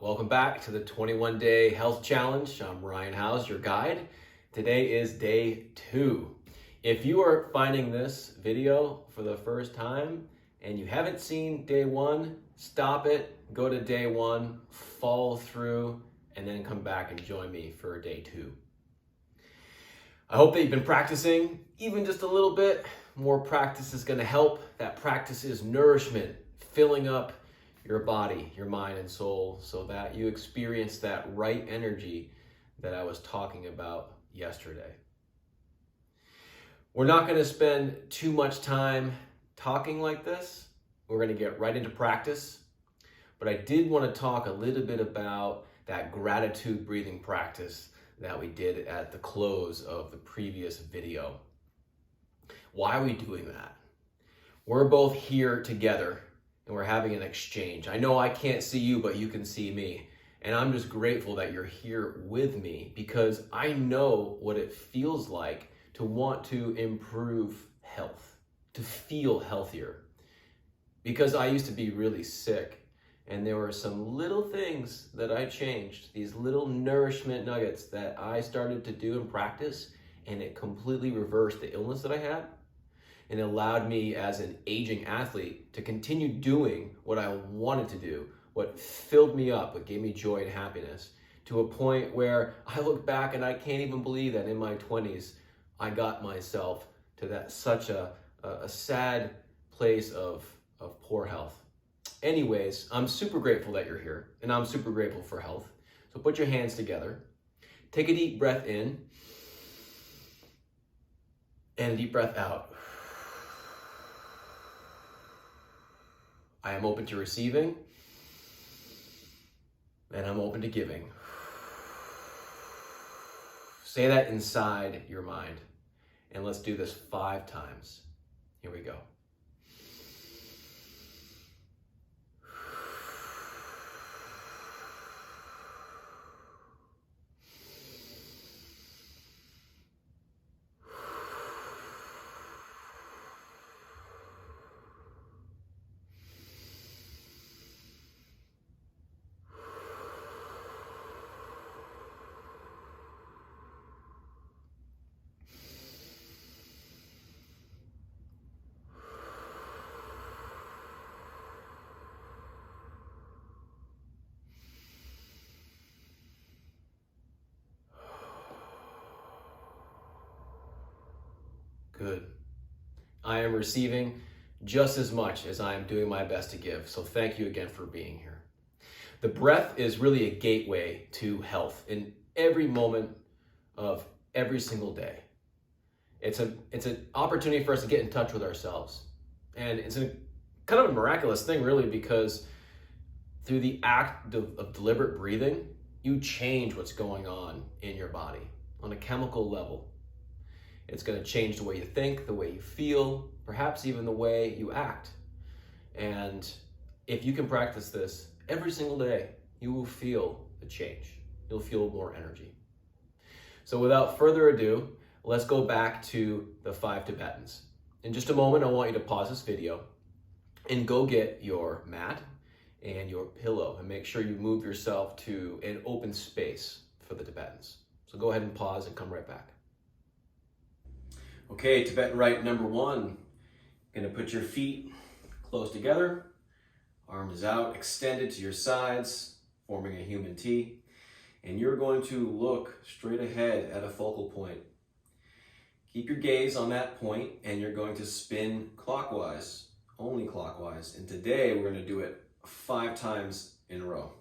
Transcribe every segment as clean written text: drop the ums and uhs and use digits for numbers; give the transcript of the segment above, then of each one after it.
Welcome back to the 21-day health challenge. I'm Ryan Howes, your guide. Today is day 2. If you are finding this video for the first time and you haven't seen day 1, stop it, go to day 1, follow through, and then come back and join me for day 2. I hope that you've been practicing even just a little bit. More practice is going to help. That practice is nourishment, filling up your body, your mind and soul, so that you experience that right energy that I was talking about yesterday. We're not going to spend too much time talking like this. We're going to get right into practice. But I did want to talk a little bit about that gratitude breathing practice that we did at the close of the previous video. Why are we doing that? We're both here together and we're having an exchange. I know I can't see you, but you can see me. And I'm just grateful that you're here with me because I know what it feels like to want to improve health, to feel healthier. Because I used to be really sick and there were some little things that I changed, these little nourishment nuggets that I started to do and practice, and it completely reversed the illness that I had. And allowed me as an aging athlete to continue doing what I wanted to do, what filled me up, what gave me joy and happiness, to a point where I look back and I can't even believe that in my 20s, I got myself to that such a sad place of poor health. Anyways, I'm super grateful that you're here and I'm super grateful for health. So put your hands together, take a deep breath in and a deep breath out. I am open to receiving, and I'm open to giving. Say that inside your mind, and let's do this 5 times. Here we go. Good. I am receiving just as much as I am doing my best to give. So thank you again for being here. The breath is really a gateway to health in every moment of every single day. It's an opportunity for us to get in touch with ourselves. And it's a kind of a miraculous thing really, because through the act of deliberate breathing, you change what's going on in your body on a chemical level. It's going to change the way you think, the way you feel, perhaps even the way you act. And if you can practice this every single day, you will feel the change. You'll feel more energy. So without further ado, let's go back to the 5 Tibetans. In just a moment, I want you to pause this video and go get your mat and your pillow and make sure you move yourself to an open space for the Tibetans. So go ahead and pause and come right back. Okay, Tibetan Rite number 1. Gonna put your feet close together, arms out, extended to your sides, forming a human T. And you're going to look straight ahead at a focal point. Keep your gaze on that point and you're going to spin clockwise, only clockwise. And today we're gonna do it 5 times in a row.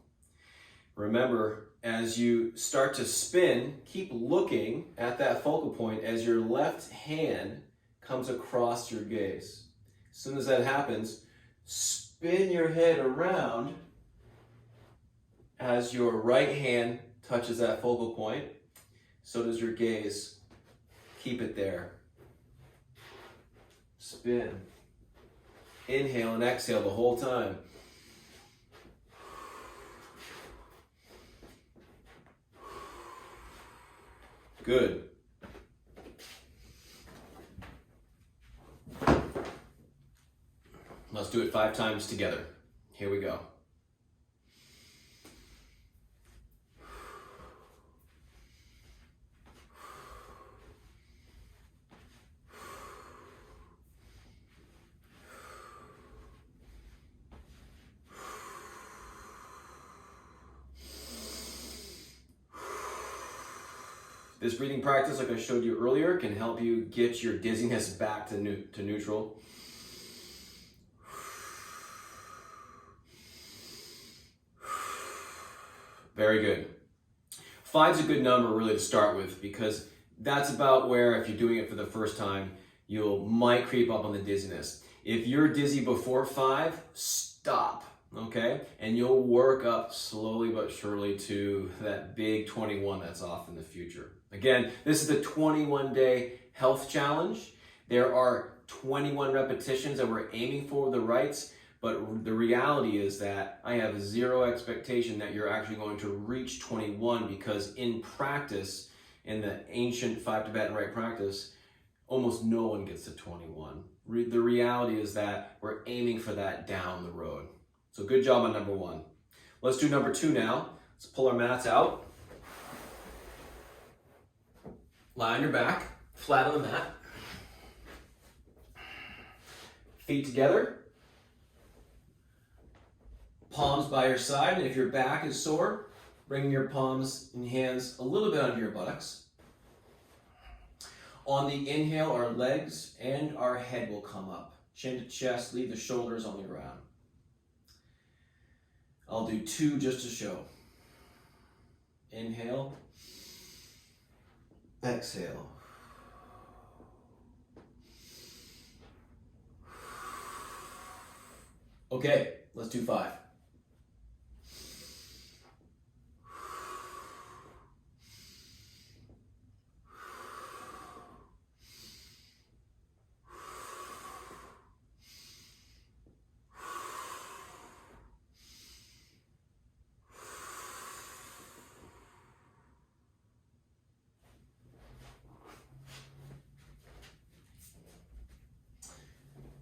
Remember, as you start to spin, keep looking at that focal point as your left hand comes across your gaze. As soon as that happens, spin your head around as your right hand touches that focal point. So does your gaze. Keep it there. Spin. Inhale and exhale the whole time. Good. Let's do it 5 times together. Here we go. This breathing practice, like I showed you earlier, can help you get your dizziness back to neutral. Very good. 5's a good number really to start with, because that's about where, if you're doing it for the first time, you might creep up on the dizziness. If you're dizzy before 5, stop, okay? And you'll work up slowly but surely to that big 21 that's off in the future. Again, this is the 21-day health challenge. There are 21 repetitions that we're aiming for with the rites, but the reality is that I have zero expectation that you're actually going to reach 21, because in practice, in the ancient 5 Tibetan Rite practice, almost no one gets to 21. The reality is that we're aiming for that down the road. So good job on number 1. Let's do number 2 now. Let's pull our mats out. Lie on your back, flat on the mat. Feet together. Palms by your side, and if your back is sore, bring your palms and hands a little bit under your buttocks. On the inhale, our legs and our head will come up. Chin to chest, leave the shoulders on the ground. I'll do 2 just to show. Inhale. Exhale. Okay, let's do 5.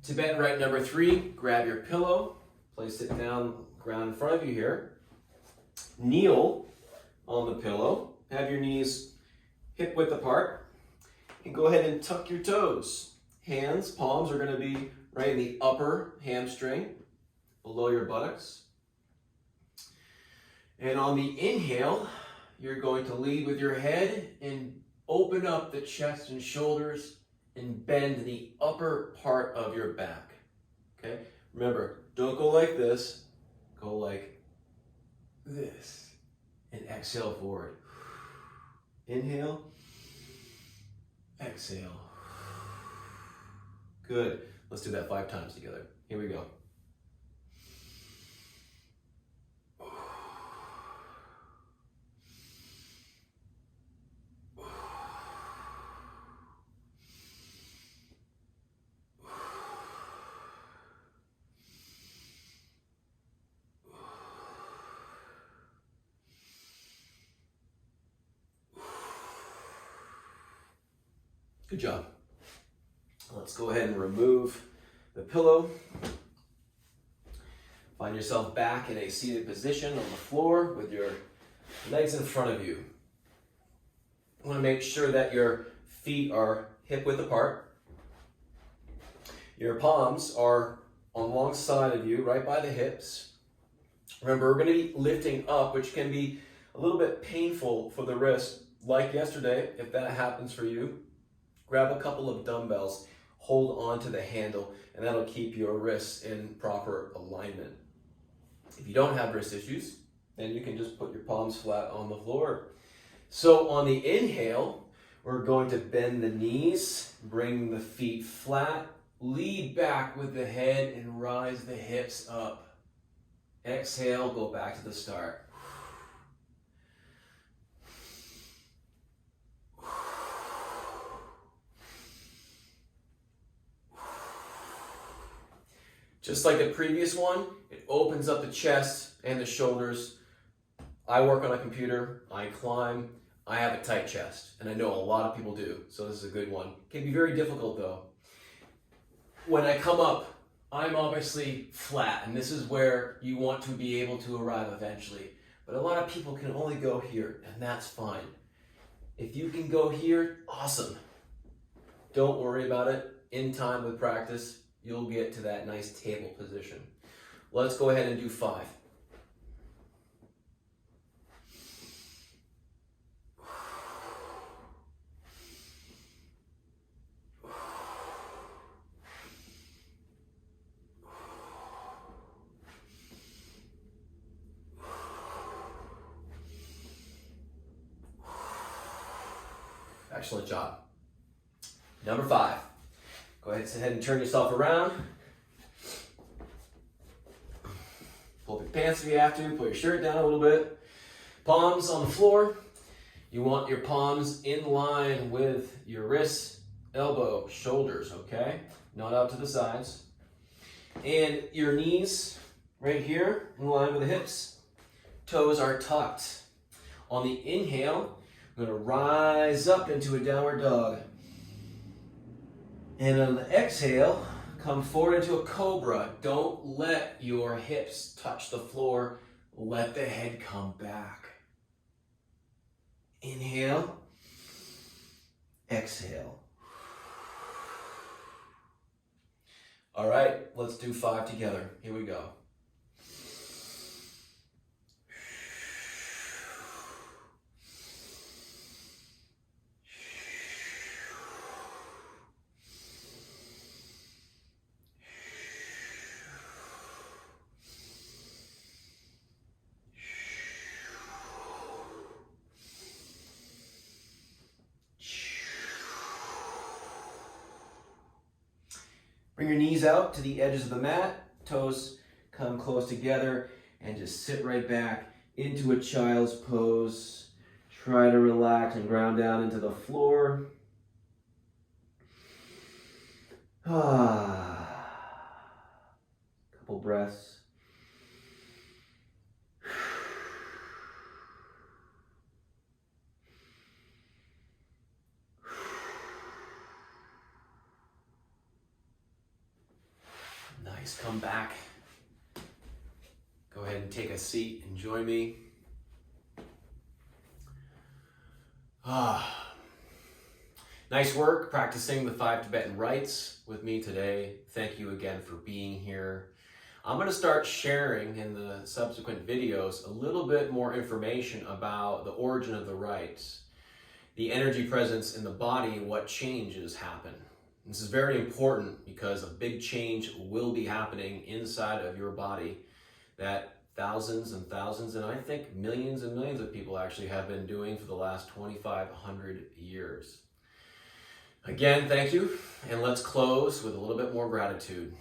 Tibetan Rite number 3, grab your pillow, place it down, ground in front of you here. Kneel on the pillow, have your knees hip width apart, and go ahead and tuck your toes. Hands, palms are going to be right in the upper hamstring, below your buttocks. And on the inhale, you're going to lead with your head and open up the chest and shoulders and bend the upper part of your back, okay? Remember, don't go like this, go like this, and exhale forward. Inhale, exhale. Good, let's do that 5 times together. Here we go. Good job. Let's go ahead and remove the pillow. Find yourself back in a seated position on the floor with your legs in front of you. You want to make sure that your feet are hip width apart. Your palms are alongside of you, right by the hips. Remember, we're going to be lifting up, which can be a little bit painful for the wrist, like yesterday, if that happens for you. Grab a couple of dumbbells, hold on to the handle, and that'll keep your wrists in proper alignment. If you don't have wrist issues, then you can just put your palms flat on the floor. So on the inhale, we're going to bend the knees, bring the feet flat, lead back with the head, and rise the hips up. Exhale, go back to the start. Just like the previous one, it opens up the chest and the shoulders. I work on a computer, I climb, I have a tight chest, and I know a lot of people do, so this is a good one. It can be very difficult though. When I come up, I'm obviously flat, and this is where you want to be able to arrive eventually. But a lot of people can only go here, and that's fine. If you can go here, awesome. Don't worry about it. In time with practice, you'll get to that nice table position. Let's go ahead and do 5. Excellent job. Number 5. Go ahead and turn yourself around. Pull up your pants if you have to. Pull your shirt down a little bit. Palms on the floor. You want your palms in line with your wrists, elbow, shoulders, okay? Not out to the sides. And your knees right here in line with the hips. Toes are tucked. On the inhale, I'm going to rise up into a downward dog. And on the exhale, come forward into a cobra. Don't let your hips touch the floor. Let the head come back. Inhale. Exhale. All right, let's do 5 together. Here we go. Bring your knees out to the edges of the mat, toes come close together, and just sit right back into a child's pose. Try to relax and ground down into the floor. Couple breaths. Nice, come back. Go ahead and take a seat and join me. Nice work practicing the 5 Tibetan rites with me today. Thank you again for being here. I'm going to start sharing in the subsequent videos a little bit more information about the origin of the rites, the energy presence in the body, what changes happen. This is very important because a big change will be happening inside of your body that thousands and thousands, and I think millions and millions of people actually have been doing for the last 2,500 years. Again, thank you, and let's close with a little bit more gratitude.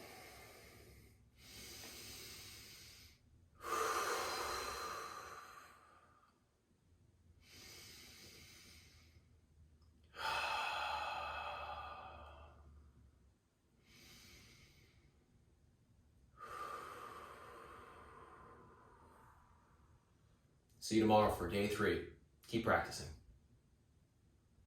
See you tomorrow for day 3. Keep practicing.